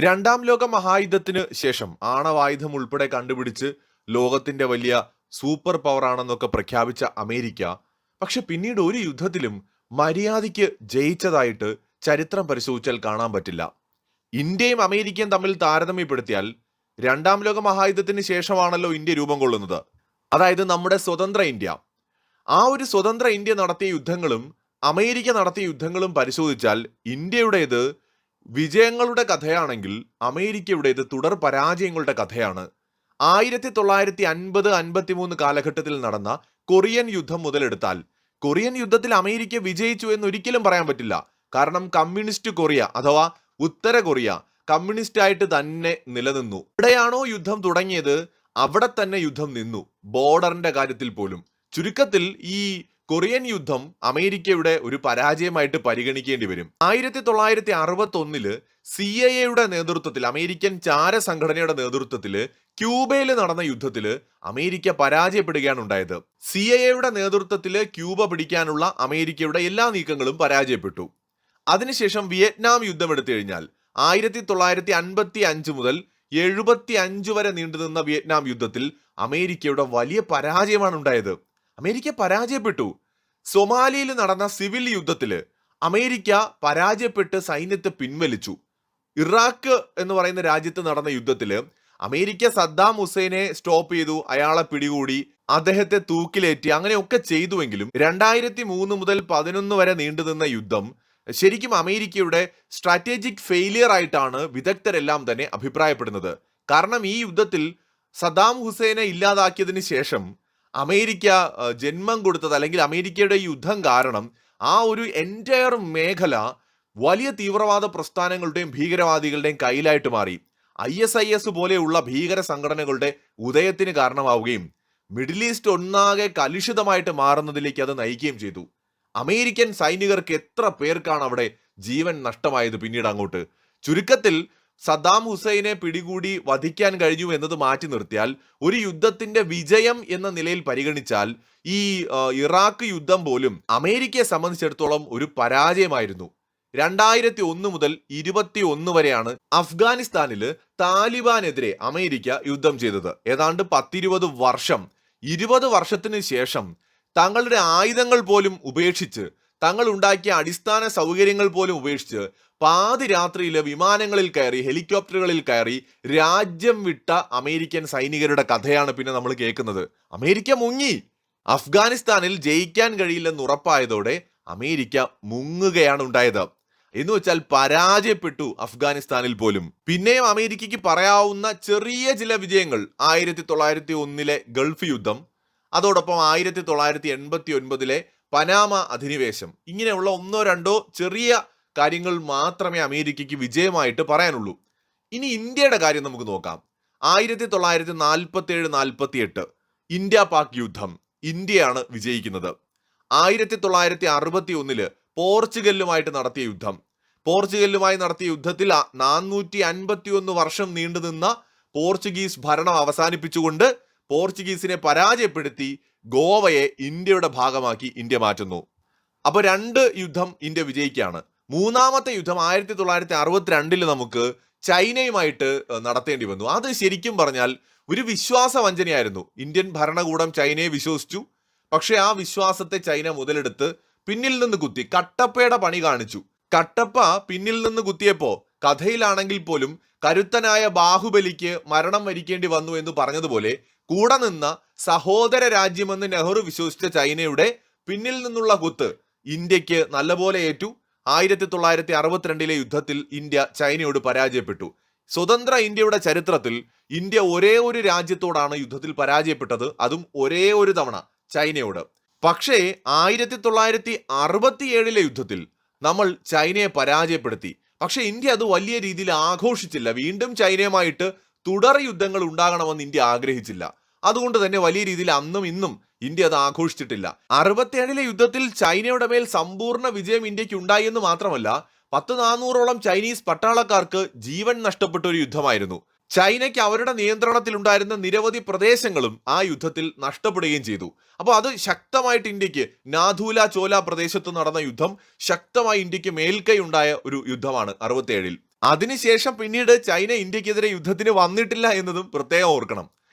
രണ്ടാം ലോക മഹായുദ്ധത്തിന് ശേഷം ആണവായുധം ഉൾപ്പെടെ കണ്ടുപിടിച്ച് ലോകത്തിന്റെ വലിയ സൂപ്പർ പവർ ആണെന്നൊക്കെ പ്രഖ്യാപിച്ച അമേരിക്ക പക്ഷെ പിന്നീട് ഒരു യുദ്ധത്തിലും മര്യാദയ്ക്ക് ജയിച്ചതായിട്ട് ചരിത്രം പരിശോധിച്ചാൽ കാണാൻ പറ്റില്ല. ഇന്ത്യയും അമേരിക്കയും തമ്മിൽ താരതമ്യപ്പെടുത്തിയാൽ രണ്ടാം ലോക മഹായുദ്ധത്തിന് ശേഷമാണല്ലോ ഇന്ത്യ രൂപം കൊള്ളുന്നത്. അതായത് നമ്മുടെ സ്വതന്ത്ര ഇന്ത്യ. ആ ഒരു സ്വതന്ത്ര ഇന്ത്യ നടത്തിയ യുദ്ധങ്ങളും അമേരിക്ക നടത്തിയ യുദ്ധങ്ങളും പരിശോധിച്ചാൽ ഇന്ത്യയുടേത് വിജയങ്ങളുടെ കഥയാണെങ്കിൽ അമേരിക്കയുടേത് തുടർ പരാജയങ്ങളുടെ കഥയാണ്. 1950-53 കാലഘട്ടത്തിൽ നടന്ന കൊറിയൻ യുദ്ധം മുതലെടുത്താൽ കൊറിയൻ യുദ്ധത്തിൽ അമേരിക്ക വിജയിച്ചു എന്ന് ഒരിക്കലും പറയാൻ പറ്റില്ല. കാരണം കമ്മ്യൂണിസ്റ്റ് കൊറിയ അഥവാ ഉത്തര കൊറിയ കമ്മ്യൂണിസ്റ്റ് ആയിട്ട് തന്നെ നിലനിന്നു. എവിടെയാണോ യുദ്ധം തുടങ്ങിയത് അവിടെ തന്നെ യുദ്ധം നിന്നു, ബോർഡറിന്റെ കാര്യത്തിൽ പോലും. ചുരുക്കത്തിൽ ഈ കൊറിയൻ യുദ്ധം അമേരിക്കയുടെ ഒരു പരാജയമായിട്ട് പരിഗണിക്കേണ്ടി വരും. 1961 CIA നേതൃത്വത്തിൽ, അമേരിക്കൻ ചാര സംഘടനയുടെ നേതൃത്വത്തിൽ ക്യൂബയിൽ നടന്ന യുദ്ധത്തിൽ അമേരിക്ക പരാജയപ്പെടുകയാണ് ഉണ്ടായത്. CIA നേതൃത്വത്തിൽ ക്യൂബ പിടിക്കാനുള്ള അമേരിക്കയുടെ എല്ലാ നീക്കങ്ങളും പരാജയപ്പെട്ടു. അതിനുശേഷം വിയറ്റ്നാം യുദ്ധം എടുത്തു കഴിഞ്ഞാൽ 1955 മുതൽ 75 വരെ നീണ്ടുനിന്ന വിയറ്റ്നാം യുദ്ധത്തിൽ അമേരിക്കയുടെ വലിയ പരാജയമാണ് ഉണ്ടായത്. അമേരിക്ക പരാജയപ്പെട്ടു. സൊമാലിയിൽ നടന്ന സിവിൽ യുദ്ധത്തിൽ അമേരിക്ക പരാജയപ്പെട്ട് സൈന്യത്തെ പിൻവലിച്ചു. ഇറാഖ് എന്ന് പറയുന്ന രാജ്യത്ത് നടന്ന യുദ്ധത്തിൽ അമേരിക്ക സദ്ദാം ഹുസൈനെ സ്റ്റോപ്പ് ചെയ്തു, അയാളെ പിടികൂടി, അദ്ദേഹത്തെ തൂക്കിലേറ്റി, അങ്ങനെയൊക്കെ ചെയ്തുവെങ്കിലും 2003 മുതൽ 2011 വരെ നീണ്ടുനിന്ന യുദ്ധം ശരിക്കും അമേരിക്കയുടെ സ്ട്രാറ്റജിക് ഫെയിലിയർ ആയിട്ടാണ് വിദഗ്ധരെല്ലാം തന്നെ അഭിപ്രായപ്പെടുന്നത്. കാരണം ഈ യുദ്ധത്തിൽ സദ്ദാം ഹുസൈനെ ഇല്ലാതാക്കിയതിന് ശേഷം അമേരിക്ക ജന്മം കൊടുത്തത്, അല്ലെങ്കിൽ അമേരിക്കയുടെ യുദ്ധം കാരണം ആ ഒരു എൻറ്റയർ മേഖല വലിയ തീവ്രവാദ പ്രസ്ഥാനങ്ങളുടെയും ഭീകരവാദികളുടെയും കയ്യിലായിട്ട് മാറി. ISIS പോലെയുള്ള ഭീകര സംഘടനകളുടെ ഉദയത്തിന് കാരണമാവുകയും മിഡിൽ ഈസ്റ്റ് ഒന്നാകെ കലുഷിതമായിട്ട് മാറുന്നതിലേക്ക് അത് നയിക്കുകയും ചെയ്തു. അമേരിക്കൻ സൈനികർക്ക് എത്ര പേർക്കാണ് അവിടെ ജീവൻ നഷ്ടമായത് പിന്നീട് അങ്ങോട്ട്. ചുരുക്കത്തിൽ സദ്ദാം ഹുസൈനെ പിടികൂടി വധിക്കാൻ കഴിഞ്ഞു എന്നത് മാറ്റി നിർത്തിയാൽ ഒരു യുദ്ധത്തിന്റെ വിജയം എന്ന നിലയിൽ പരിഗണിച്ചാൽ ഈ ഇറാഖ് യുദ്ധം പോലും അമേരിക്കയെ സംബന്ധിച്ചിടത്തോളം ഒരു പരാജയമായിരുന്നു. 2001 മുതൽ 2021 വരെയാണ് അഫ്ഗാനിസ്ഥാനിൽ താലിബാനെതിരെ അമേരിക്ക യുദ്ധം ചെയ്തത്. ഏതാണ്ട് 10-20 വർഷം. 20 വർഷത്തിന് ശേഷം തങ്ങളുടെ ആയുധങ്ങൾ പോലും ഉപേക്ഷിച്ച്, തങ്ങൾ ഉണ്ടാക്കിയ അടിസ്ഥാന സൗകര്യങ്ങൾ പോലും ഉപേക്ഷിച്ച് പാതിരാത്രിയിൽ വിമാനങ്ങളിൽ കയറി, ഹെലികോപ്റ്ററുകളിൽ കയറി രാജ്യം വിട്ട അമേരിക്കൻ സൈനികരുടെ കഥയാണ് പിന്നെ നമ്മൾ കേൾക്കുന്നത്. അമേരിക്ക മുങ്ങി. അഫ്ഗാനിസ്ഥാനിൽ ജയിക്കാൻ കഴിയില്ലെന്ന് ഉറപ്പായതോടെ അമേരിക്ക മുങ്ങുകയാണ് ഉണ്ടായത്. എന്ന് വെച്ചാൽ പരാജയപ്പെട്ടു അഫ്ഗാനിസ്ഥാനിൽ പോലും. പിന്നെയും അമേരിക്കയ്ക്ക് പറയാവുന്ന ചെറിയ ചില വിജയങ്ങൾ 1901 ഗൾഫ് യുദ്ധം, അതോടൊപ്പം 1989 പനാമ അധിനിവേശം, ഇങ്ങനെയുള്ള ഒന്നോ രണ്ടോ ചെറിയ കാര്യങ്ങൾ മാത്രമേ അമേരിക്കയ്ക്ക് വിജയമായിട്ട് പറയാനുള്ളൂ. ഇനി ഇന്ത്യയുടെ കാര്യം നമുക്ക് നോക്കാം. 1947-48 ഇന്ത്യ പാക് യുദ്ധം, ഇന്ത്യയാണ് വിജയിക്കുന്നത്. 1961 പോർച്ചുഗലുമായിട്ട് നടത്തിയ യുദ്ധം, പോർച്ചുഗലുമായി നടത്തിയ യുദ്ധത്തിൽ 451 വർഷം നീണ്ടുനിന്ന പോർച്ചുഗീസ് ഭരണം അവസാനിപ്പിച്ചുകൊണ്ട് പോർച്ചുഗീസിനെ പരാജയപ്പെടുത്തി ഗോവയെ ഇന്ത്യയുടെ ഭാഗമാക്കി ഇന്ത്യ മാറ്റുന്നു. അപ്പോൾ 2 യുദ്ധം ഇന്ത്യ വിജയിക്കുകയാണ്. മൂന്നാമത്തെ യുദ്ധം 1962 നമുക്ക് ചൈനയുമായിട്ട് നടത്തേണ്ടി വന്നു. അത് ശരിക്കും പറഞ്ഞാൽ ഒരു വിശ്വാസവഞ്ചനയായിരുന്നു. ഇന്ത്യൻ ഭരണകൂടം ചൈനയെ വിശ്വസിച്ചു. പക്ഷെ ആ വിശ്വാസത്തെ ചൈന മുതലെടുത്ത് പിന്നിൽ നിന്ന് കുത്തി, കട്ടപ്പയുടെ പണി കാണിച്ചു. കട്ടപ്പ പിന്നിൽ നിന്ന് കുത്തിയപ്പോ കഥയിലാണെങ്കിൽ പോലും കരുത്തനായ ബാഹുബലിക്ക് മരണം വരിക്കേണ്ടി വന്നു എന്ന് പറഞ്ഞതുപോലെ കൂടെ നിന്ന സഹോദര രാജ്യമെന്ന് നെഹ്റു വിശ്വസിച്ച ചൈനയുടെ പിന്നിൽ നിന്നുള്ള കുത്ത് ഇന്ത്യക്ക് നല്ലപോലെ ഏറ്റു. 1962 യുദ്ധത്തിൽ ഇന്ത്യ ചൈനയോട് പരാജയപ്പെട്ടു. സ്വതന്ത്ര ഇന്ത്യയുടെ ചരിത്രത്തിൽ ഇന്ത്യ ഒരേ ഒരു രാജ്യത്തോടാണ് യുദ്ധത്തിൽ പരാജയപ്പെട്ടത്, അതും ഒരേ ഒരു തവണ, ചൈനയോട്. പക്ഷേ 1967 യുദ്ധത്തിൽ നമ്മൾ ചൈനയെ പരാജയപ്പെടുത്തി. പക്ഷെ ഇന്ത്യ അത് വലിയ രീതിയിൽ ആഘോഷിച്ചില്ല. വീണ്ടും ചൈനയുമായിട്ട് തുടർ യുദ്ധങ്ങൾ ഉണ്ടാകണമെന്ന് ഇന്ത്യ ആഗ്രഹിച്ചില്ല. അതുകൊണ്ട് തന്നെ വലിയ രീതിയിൽ അന്നും ഇന്നും ഇന്ത്യ അത് ആഘോഷിച്ചിട്ടില്ല. 67 യുദ്ധത്തിൽ ചൈനയുടെ മേൽ സമ്പൂർണ്ണ വിജയം ഇന്ത്യക്ക് ഉണ്ടായി എന്ന് മാത്രമല്ല, 400ഓളം ചൈനീസ് പട്ടാളക്കാർക്ക് ജീവൻ നഷ്ടപ്പെട്ട ഒരു യുദ്ധമായിരുന്നു. ചൈനയ്ക്ക് അവരുടെ നിയന്ത്രണത്തിലുണ്ടായിരുന്ന നിരവധി പ്രദേശങ്ങളും ആ യുദ്ധത്തിൽ നഷ്ടപ്പെടുകയും ചെയ്തു. അപ്പോൾ അത് ശക്തമായിട്ട് ഇന്ത്യക്ക്, നാഥൂല ചോല പ്രദേശത്ത് നടന്ന യുദ്ധം ശക്തമായി ഇന്ത്യക്ക് മേൽക്കൈ ഉണ്ടായ ഒരു യുദ്ധമാണ് 67. അതിനുശേഷം പിന്നീട് ചൈന ഇന്ത്യക്കെതിരെ യുദ്ധത്തിന് വന്നിട്ടില്ല എന്നതും പ്രത്യേകം ഓർക്കണം.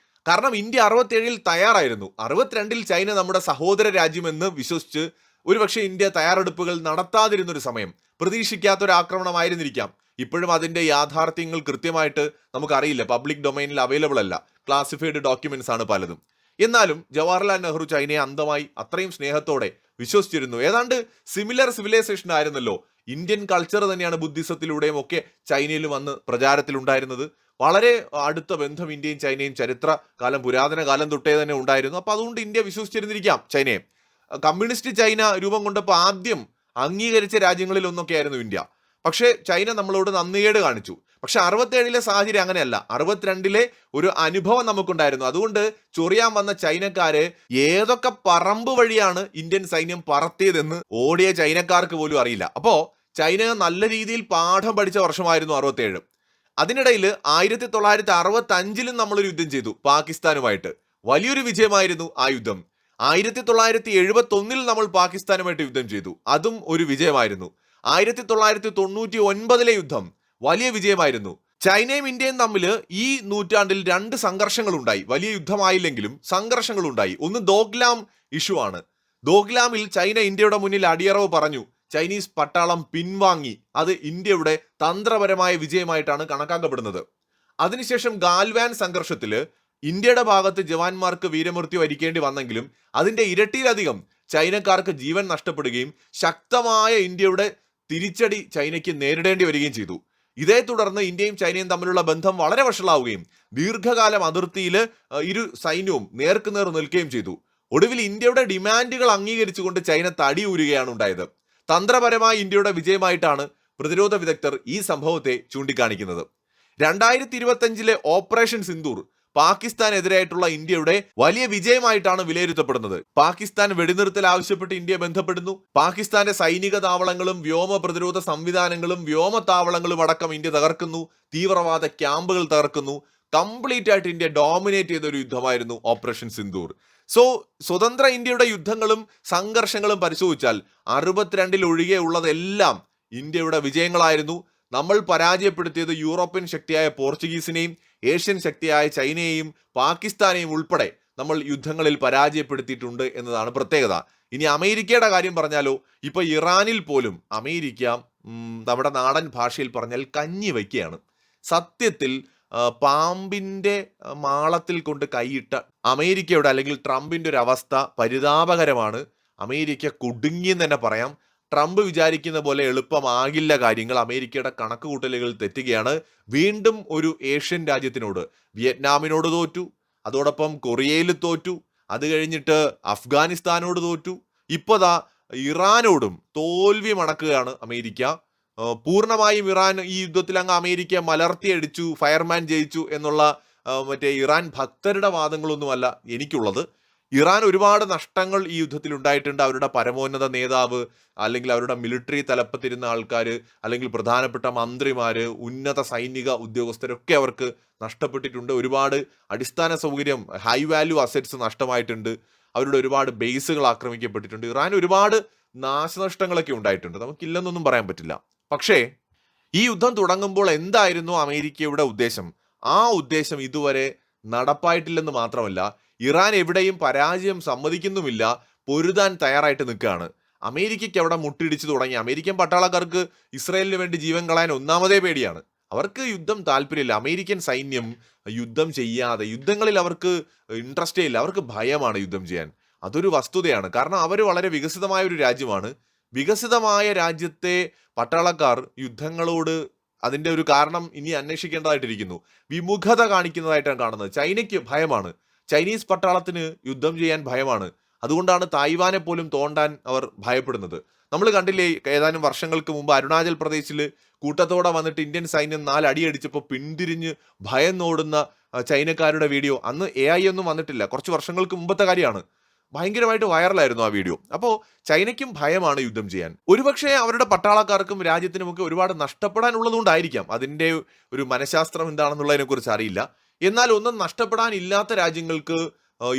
കാരണം ഇന്ത്യ 67-ൽ തയ്യാറായിരുന്നു. 62-ൽ ചൈന നമ്മുടെ സഹോദര രാജ്യമെന്ന് വിശ്വസിച്ച് ഒരുപക്ഷെ ഇന്ത്യ തയ്യാറെടുപ്പുകൾ നടത്താതിരുന്നൊരു സമയം. പ്രതീക്ഷിക്കാത്തൊരു ആക്രമണമായിരുന്നിരിക്കാം. ഇപ്പോഴും അതിന്റെ യാഥാർത്ഥ്യങ്ങൾ കൃത്യമായിട്ട് നമുക്കറിയില്ല. പബ്ലിക് ഡൊമൈനിൽ അവൈലബിൾ അല്ല. ക്ലാസിഫൈഡ് ഡോക്യുമെന്റ്സ് ആണ് പലതും. എന്നാലും ജവഹർലാൽ നെഹ്റു ചൈനയെ അന്ധമായി അത്രയും സ്നേഹത്തോടെ വിശ്വസിച്ചിരുന്നു. ഏതാണ്ട് സിമിലർ സിവിലൈസേഷൻ ആയിരുന്നല്ലോ. ഇന്ത്യൻ കൾച്ചർ തന്നെയാണ് ബുദ്ധിസത്തിലൂടെയും ഒക്കെ ചൈനയിലും അന്ന് പ്രചാരത്തിലുണ്ടായിരുന്നത്. വളരെ അടുത്ത ബന്ധം ഇന്ത്യയും ചൈനയും ചരിത്ര കാലം, പുരാതന കാലം തൊട്ടേ തന്നെ ഉണ്ടായിരുന്നു. അപ്പൊ അതുകൊണ്ട് ഇന്ത്യ വിശ്വസിച്ചിരുന്നിരിക്കാം ചൈനയെ. കമ്മ്യൂണിസ്റ്റ് ചൈന രൂപം കൊണ്ടപ്പോൾ ആദ്യം അംഗീകരിച്ച രാജ്യങ്ങളിൽ ഒന്നൊക്കെയായിരുന്നു ഇന്ത്യ. പക്ഷേ ചൈന നമ്മളോട് നന്ദികേട് കാണിച്ചു. പക്ഷെ 67-ലെ സാഹചര്യം അങ്ങനെയല്ല. 62-ലെ ഒരു അനുഭവം നമുക്കുണ്ടായിരുന്നു. അതുകൊണ്ട് ചൊറിയാൻ വന്ന ചൈനക്കാര് ഏതൊക്കെ പറമ്പ് വഴിയാണ് ഇന്ത്യൻ സൈന്യം പറത്തിയതെന്ന് ഓടിയ ചൈനക്കാർക്ക് പോലും അറിയില്ല. അപ്പോ ചൈന നല്ല രീതിയിൽ പാഠം പഠിച്ച വർഷമായിരുന്നു 67. അതിനിടയിൽ 1965-ലും നമ്മളൊരു യുദ്ധം ചെയ്തു പാകിസ്ഥാനുമായിട്ട്. വലിയൊരു വിജയമായിരുന്നു ആ യുദ്ധം. 1971-ൽ നമ്മൾ പാകിസ്ഥാനുമായിട്ട് യുദ്ധം ചെയ്തു. അതും ഒരു വിജയമായിരുന്നു. 1999-ലെ യുദ്ധം വലിയ വിജയമായിരുന്നു. ചൈനയും ഇന്ത്യയും തമ്മിൽ ഈ നൂറ്റാണ്ടിൽ 2 സംഘർഷങ്ങളുണ്ടായി. വലിയ യുദ്ധമായില്ലെങ്കിലും സംഘർഷങ്ങളുണ്ടായി. ഒന്ന് ദോക്ലാം ഇഷ്യൂ ആണ്. ദോക്ലാമിൽ ചൈന ഇന്ത്യയുടെ മുന്നിൽ അടിയറവ് പറഞ്ഞു. ചൈനീസ് പട്ടാളം പിൻവാങ്ങി. അത് ഇന്ത്യയുടെ തന്ത്രപരമായ വിജയമായിട്ടാണ് കണക്കാക്കപ്പെടുന്നത്. അതിനുശേഷം ഗാൽവാൻ സംഘർഷത്തില് ഇന്ത്യയുടെ ഭാഗത്ത് ജവാന്മാർക്ക് വീരമൃത്യു വരിക്കേണ്ടി വന്നെങ്കിലും അതിന്റെ ഇരട്ടിയിലധികം ചൈനക്കാർക്ക് ജീവൻ നഷ്ടപ്പെടുകയും ശക്തമായ ഇന്ത്യയുടെ തിരിച്ചടി ചൈനയ്ക്ക് നേരിടേണ്ടി വരികയും ചെയ്തു. ഇതേ തുടർന്ന് ഇന്ത്യയും ചൈനയും തമ്മിലുള്ള ബന്ധം വളരെ വഷളാവുകയും ദീർഘകാലം അതിർത്തിയിൽ ഇരു സൈന്യവും നേർക്കുനേർ നിൽക്കുകയും ചെയ്തു. ഒടുവിൽ ഇന്ത്യയുടെ ഡിമാൻഡുകൾ അംഗീകരിച്ചുകൊണ്ട് ചൈന തടിയൂരുകയാണ് ഉണ്ടായത്. തന്ത്രപരമായ ഇന്ത്യയുടെ വിജയമായിട്ടാണ് പ്രതിരോധ വിദഗ്ധർ ഈ സംഭവത്തെ ചൂണ്ടിക്കാണിക്കുന്നത്. 2025-ലെ ഓപ്പറേഷൻ സിന്ദൂർ പാകിസ്ഥാനെതിരായിട്ടുള്ള ഇന്ത്യയുടെ വലിയ വിജയമായിട്ടാണ് വിലയിരുത്തപ്പെടുന്നത്. പാകിസ്ഥാൻ വെടിനിർത്തൽ ആവശ്യപ്പെട്ട് ഇന്ത്യ ബന്ധപ്പെടുന്നു. പാകിസ്ഥാന്റെ സൈനിക താവളങ്ങളും വ്യോമ പ്രതിരോധ സംവിധാനങ്ങളും വ്യോമത്താവളങ്ങളും അടക്കം ഇന്ത്യ തകർക്കുന്നു. തീവ്രവാദ ക്യാമ്പുകൾ തകർക്കുന്നു. കംപ്ലീറ്റ് ആയിട്ട് ഇന്ത്യ ഡോമിനേറ്റ് ചെയ്ത ഒരു യുദ്ധമായിരുന്നു ഓപ്പറേഷൻ സിന്ദൂർ. സോ സ്വതന്ത്ര ഇന്ത്യയുടെ യുദ്ധങ്ങളും സംഘർഷങ്ങളും പരിശോധിച്ചാൽ 62-ൽ ഒഴികെ ഉള്ളതെല്ലാം ഇന്ത്യയുടെ വിജയങ്ങളായിരുന്നു. നമ്മൾ പരാജയപ്പെടുത്തിയത് യൂറോപ്യൻ ശക്തിയായ പോർച്ചുഗീസിനെയും ഏഷ്യൻ ശക്തിയായ ചൈനയെയും പാകിസ്ഥാനെയും ഉൾപ്പെടെ നമ്മൾ യുദ്ധങ്ങളിൽ പരാജയപ്പെടുത്തിയിട്ടുണ്ട് എന്നതാണ് പ്രത്യേകത. ഇനി അമേരിക്കയുടെ കാര്യം പറഞ്ഞാലോ, ഇപ്പൊ ഇറാനിൽ പോലും അമേരിക്ക നമ്മുടെ നാടൻ ഭാഷയിൽ പറഞ്ഞാൽ കഞ്ഞി വയ്ക്കുകയാണ്. സത്യത്തിൽ പാമ്പിന്റെ മാളത്തിൽ കൊണ്ട് കൈയിട്ട അമേരിക്കയുടെ അല്ലെങ്കിൽ ട്രംപിന്റെ ഒരു അവസ്ഥ പരിതാപകരമാണ്. അമേരിക്ക കുടുങ്ങിയെന്ന് തന്നെ പറയാം. ട്രംപ് വിചാരിക്കുന്ന പോലെ എളുപ്പമാകില്ല കാര്യങ്ങൾ. അമേരിക്കയുടെ കണക്കുകൂട്ടലുകൾ തെറ്റുകയാണ്. വീണ്ടും ഒരു ഏഷ്യൻ രാജ്യത്തിനോട്, വിയറ്റ്നാമിനോട് തോറ്റു, അതോടൊപ്പം കൊറിയയിൽ തോറ്റു, അത് കഴിഞ്ഞിട്ട് അഫ്ഗാനിസ്ഥാനോട് തോറ്റു, ഇപ്പോഴാ ഇറാനോടും തോൽവി മണക്കുകയാണ് അമേരിക്ക. പൂർണ്ണമായും ഇറാൻ ഈ യുദ്ധത്തിൽ അങ്ങ് അമേരിക്ക മലർത്തിയടിച്ചു, ഫയർമാൻ ജയിച്ചു എന്നുള്ള മറ്റേ ഇറാൻ ഭക്തരുടെ വാദങ്ങളൊന്നുമല്ല എനിക്കുള്ളത്. ഇറാൻ ഒരുപാട് നഷ്ടങ്ങൾ ഈ യുദ്ധത്തിൽ ഉണ്ടായിട്ടുണ്ട്. അവരുടെ പരമോന്നത നേതാവ്, അല്ലെങ്കിൽ അവരുടെ മിലിറ്ററി തലപ്പത്തിരുന്ന ആൾക്കാർ, അല്ലെങ്കിൽ പ്രധാനപ്പെട്ട മന്ത്രിമാര്, ഉന്നത സൈനിക ഉദ്യോഗസ്ഥരൊക്കെ അവർക്ക് നഷ്ടപ്പെട്ടിട്ടുണ്ട്. ഒരുപാട് അടിസ്ഥാന സൗകര്യം, ഹൈ വാല്യൂ അസറ്റ്സ് നഷ്ടമായിട്ടുണ്ട്. അവരുടെ ഒരുപാട് ബേസുകൾ ആക്രമിക്കപ്പെട്ടിട്ടുണ്ട്. ഇറാൻ ഒരുപാട് നാശനഷ്ടങ്ങളൊക്കെ ഉണ്ടായിട്ടുണ്ട്. നമുക്കില്ലെന്നൊന്നും പറയാൻ പറ്റില്ല. പക്ഷേ ഈ യുദ്ധം തുടങ്ങുമ്പോൾ എന്തായിരുന്നു അമേരിക്കയുടെ ഉദ്ദേശം? ആ ഉദ്ദേശം ഇതുവരെ നടപ്പായിട്ടില്ലെന്ന് മാത്രമല്ല, ഇറാൻ എവിടെയും പരാജയം സമ്മതിക്കുന്നുമില്ല, പൊരുതാൻ തയ്യാറായിട്ട് നിൽക്കുകയാണ്. അമേരിക്കയ്ക്ക് അവിടെ മുട്ടിടിച്ചു തുടങ്ങി. അമേരിക്കൻ പട്ടാളക്കാർക്ക് ഇസ്രായേലിന് വേണ്ടി ജീവൻ കളയാൻ ഒന്നാമതേ പേടിയാണ്. അവർക്ക് യുദ്ധം താല്പര്യമില്ല. അമേരിക്കൻ സൈന്യം യുദ്ധം ചെയ്യാതെ, യുദ്ധങ്ങളിൽ അവർക്ക് ഇൻട്രസ്റ്റേ ഇല്ല. അവർക്ക് ഭയമാണ് യുദ്ധം ചെയ്യാൻ. അതൊരു വസ്തുതയാണ്. കാരണം അവർ വളരെ വികസിതമായ ഒരു രാജ്യമാണ്. വികസിതമായ രാജ്യത്തെ പട്ടാളക്കാർ യുദ്ധങ്ങളോട് അതിന്റെ ഒരു കാരണം ഇനി അന്വേഷിക്കേണ്ടതായിട്ടിരിക്കുന്നു. വിമുഖത കാണിക്കുന്നതായിട്ടാണ് കാണുന്നത്. ചൈനയ്ക്ക് ഭയമാണ്. ചൈനീസ് പട്ടാളത്തിന് യുദ്ധം ചെയ്യാൻ ഭയമാണ്. അതുകൊണ്ടാണ് തായ്വാനെ പോലും തോണ്ടാൻ അവർ ഭയപ്പെടുന്നത്. നമ്മൾ കണ്ടില്ലേ, ഏതാനും വർഷങ്ങൾക്ക് മുമ്പ് അരുണാചൽ പ്രദേശിൽ കൂട്ടത്തോടെ വന്നിട്ട് ഇന്ത്യൻ സൈന്യം 4 അടിയടിച്ചപ്പോൾ പിന്തിരിഞ്ഞ് ഭയം നോടുന്ന ചൈനക്കാരുടെ വീഡിയോ. അന്ന് AI ഒന്നും വന്നിട്ടില്ല, കുറച്ച് വർഷങ്ങൾക്ക് മുമ്പത്തെ കാര്യമാണ്. ഭയങ്കരമായിട്ട് വൈറലായിരുന്നു ആ വീഡിയോ. അപ്പോൾ ചൈനയ്ക്കും ഭയമാണ് യുദ്ധം ചെയ്യാൻ. ഒരുപക്ഷെ അവരുടെ പട്ടാളക്കാർക്കും രാജ്യത്തിനുമൊക്കെ ഒരുപാട് നഷ്ടപ്പെടാനുള്ളതുകൊണ്ടായിരിക്കാം. അതിൻ്റെ ഒരു മനഃശാസ്ത്രം എന്താണെന്നുള്ളതിനെ കുറിച്ച് അറിയില്ല. എന്നാൽ ഒന്നും നഷ്ടപ്പെടാനില്ലാത്ത രാജ്യങ്ങൾക്ക്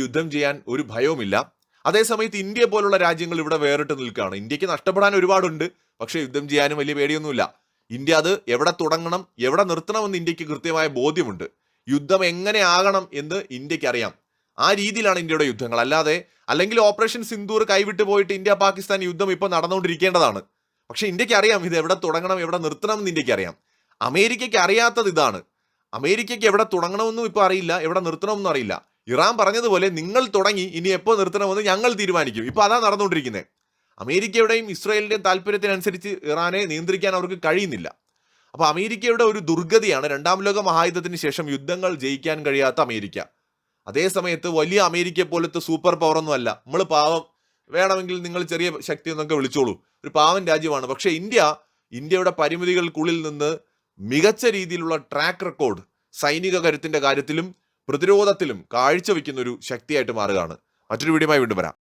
യുദ്ധം ചെയ്യാൻ ഒരു ഭയവുമില്ല. അതേസമയത്ത് ഇന്ത്യ പോലുള്ള രാജ്യങ്ങൾ ഇവിടെ വേറിട്ട് നിൽക്കുകയാണ്. ഇന്ത്യക്ക് നഷ്ടപ്പെടാൻ ഒരുപാടുണ്ട്, പക്ഷേ യുദ്ധം ചെയ്യാനും വലിയ പേടിയൊന്നുമില്ല. ഇന്ത്യ അത് എവിടെ തുടങ്ങണം എവിടെ നിർത്തണമെന്ന് ഇന്ത്യക്ക് കൃത്യമായ ബോധ്യമുണ്ട്. യുദ്ധം എങ്ങനെ ആകണം എന്ന് ഇന്ത്യക്ക് അറിയാം. ആ രീതിയിലാണ് ഇന്ത്യയുടെ യുദ്ധങ്ങൾ. അല്ലെങ്കിൽ ഓപ്പറേഷൻ സിന്ദൂർ കൈവിട്ട് പോയിട്ട് ഇന്ത്യ പാകിസ്ഥാൻ യുദ്ധം ഇപ്പോൾ നടന്നുകൊണ്ടിരിക്കേണ്ടതാണ്. പക്ഷെ ഇന്ത്യക്ക് അറിയാം ഇത് എവിടെ തുടങ്ങണം എവിടെ നിർത്തണം എന്ന് ഇന്ത്യക്ക് അറിയാം. അമേരിക്കയ്ക്ക് അറിയാത്തത് ഇതാണ്. അമേരിക്കയ്ക്ക് എവിടെ തുടങ്ങണമെന്നും ഇപ്പോൾ അറിയില്ല, എവിടെ നിർത്തണമെന്നും അറിയില്ല. ഇറാൻ പറഞ്ഞതുപോലെ നിങ്ങൾ തുടങ്ങി, ഇനി എപ്പോൾ നിർത്തണമെന്ന് ഞങ്ങൾ തീരുമാനിക്കും. ഇപ്പൊ അതാ നടന്നുകൊണ്ടിരിക്കുന്നത്. അമേരിക്കയുടെയും ഇസ്രായേലിന്റെയും താല്പര്യത്തിനനുസരിച്ച് ഇറാനെ നിയന്ത്രിക്കാൻ അവർക്ക് കഴിയുന്നില്ല. അപ്പൊ അമേരിക്കയുടെ ഒരു ദുർഗതിയാണ് രണ്ടാം ലോക മഹായുദ്ധത്തിന് ശേഷം യുദ്ധങ്ങൾ ജയിക്കാൻ കഴിയാത്ത അമേരിക്ക. അതേ സമയത്ത് വലിയ അമേരിക്കയെ പോലത്തെ സൂപ്പർ പവർ ഒന്നും അല്ല. നമ്മൾ പാവം, വേണമെങ്കിൽ നിങ്ങൾ ചെറിയ ശക്തി എന്നൊക്കെ വിളിച്ചോളൂ, ഒരു പാവം രാജ്യമാണ്. പക്ഷെ ഇന്ത്യയുടെ പരിമിതികൾക്കുള്ളിൽ നിന്ന് മികച്ച രീതിയിലുള്ള ട്രാക്ക് റെക്കോർഡ് സൈനിക കരുത്തിന്റെ കാര്യത്തിലും പ്രതിരോധത്തിലും കാഴ്ചവെക്കുന്ന ഒരു ശക്തിയായിട്ട് മാറുകയാണ്. മറ്റൊരു വീഡിയോയുമായി വീണ്ടും വരാം.